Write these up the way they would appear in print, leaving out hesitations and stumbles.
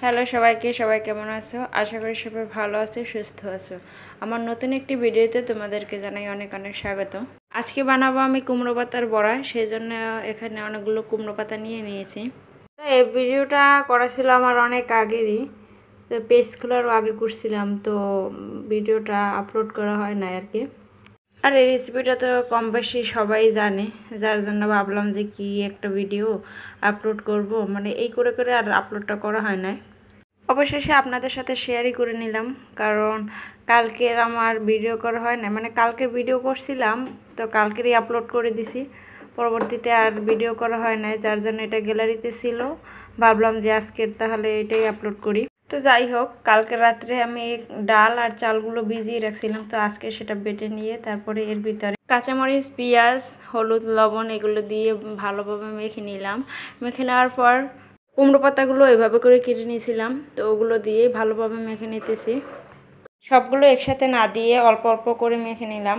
Hello সবাইকে, সবাই কেমন আছো? আশা করি সবাই ভালো আছো, সুস্থ আছো। আমার নতুন একটি ভিডিওতে তোমাদেরকে জানাই অনেক অনেক স্বাগত। আজকে বানাবো আমি কুমড়ো পাতার বড়া, সেই জন্য এখানে অনেকগুলো কুমড়ো পাতা নিয়ে নিয়েছি। এই ভিডিওটা করা ছিল আমার অনেক আগেরই, তো পেজগুলোরও আগে করছিলাম, তো ভিডিওটা আপলোড করা হয় না আর কি। আর এই রেসিপিটা তো কম বেশি সবাই জানে, যার জন্য ভাবলাম যে কি একটা ভিডিও আপলোড করব, মানে এই করে করে আর আপলোডটা করা হয় না। অবশেষে আপনাদের সাথে শেয়ারই করে নিলাম, কারণ কালকের আমার ভিডিও করা হয় না, মানে কালকের ভিডিও করছিলাম তো কালকেরই আপলোড করে দিছি, পরবর্তীতে আর ভিডিও করা হয় না, যার জন্য এটা গ্যালারিতে ছিল। ভাবলাম যে আজকের তাহলে এটাই আপলোড করি। তো যাই হোক, কালকে রাত্রে আমি ডাল আর চালগুলো ভিজিয়ে রাখছিলাম, তো আজকে সেটা বেটে নিয়ে তারপরে এর ভিতরে কাঁচামরিচ, পেঁয়াজ, হলুদ, লবণ এগুলো দিয়ে ভালোভাবে মেখে নিলাম। মেখে নেওয়ার পর কুমড়ো পাতাগুলো এভাবে করে কেটে নিয়েছিলাম, তো ওগুলো দিয়ে ভালোভাবে মেখে নিতেছি। সবগুলো একসাথে না দিয়ে অল্প অল্প করে মেখে নিলাম।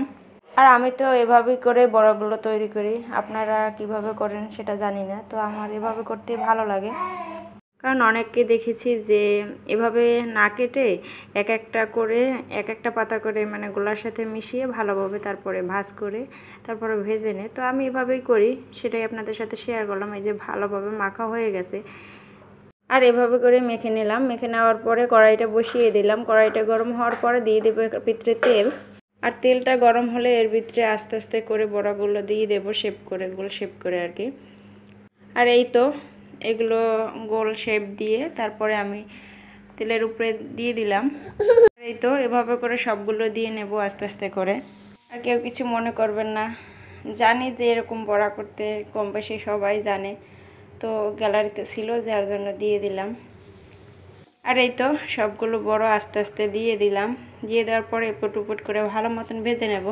আর আমি তো এভাবেই করে বড়াগুলো তৈরি করি, আপনারা কিভাবে করেন সেটা জানি না, তো আমার এভাবে করতে ভালো লাগে। কারণ অনেককে দেখেছি যে এভাবে না কেটে এক একটা পাতা করে মানে গোলার সাথে মিশিয়ে ভালোভাবে তারপরে ভাজ করে তারপরে ভেজে নেয়। তো আমি এভাবেই করি, সেটাই আপনাদের সাথে শেয়ার করলাম। এই যে ভালোভাবে মাখা হয়ে গেছে, আর এভাবে করে মেখে নিলাম। মেখে নেওয়ার পরে কড়াইটা বসিয়ে দিলাম। কড়াইটা গরম হওয়ার পরে দিয়ে দেবো ভিতরে তেল, আর তেলটা গরম হলে এর ভিতরে আস্তে আস্তে করে বড়াগুলো দিয়ে দেবো শেপ করে, গোল শেপ করে আর কি। আর এই তো এগুলো গোল শেপ দিয়ে তারপরে আমি তেলের উপরে দিয়ে দিলাম। এই তো এভাবে করে সবগুলো দিয়ে নেব আস্তে আস্তে করে। আর কেউ কিছু মনে করবেন না, জানি যে এরকম বড়া করতে কম বেশি সবাই জানে, তো গ্যালারিতে ছিল যার জন্য দিয়ে দিলাম। আর এই তো সবগুলো বড় আস্তে আস্তে দিয়ে দিলাম। দিয়ে দেওয়ার পরে এপট উপট করে ভালো মতন ভেজে নেব।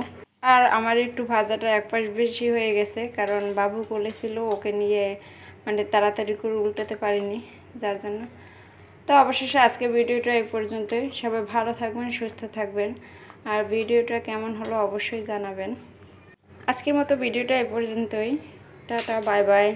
আর আমার একটু ভাজাটা এক পাশ বেশি হয়ে গেছে, কারণ বাবু বলেছিল, ওকে নিয়ে মানে তাড়াতাড়ি করে উল্টাতে পারিনি, যার জন্য। তো অবশেষে আজকে ভিডিওটা এই পর্যন্তই। সবাই ভালো থাকবেন, সুস্থ থাকবেন, আর ভিডিওটা কেমন হলো অবশ্যই জানাবেন। আজকের মতো ভিডিওটা এই পর্যন্তই। Tata, bye bye.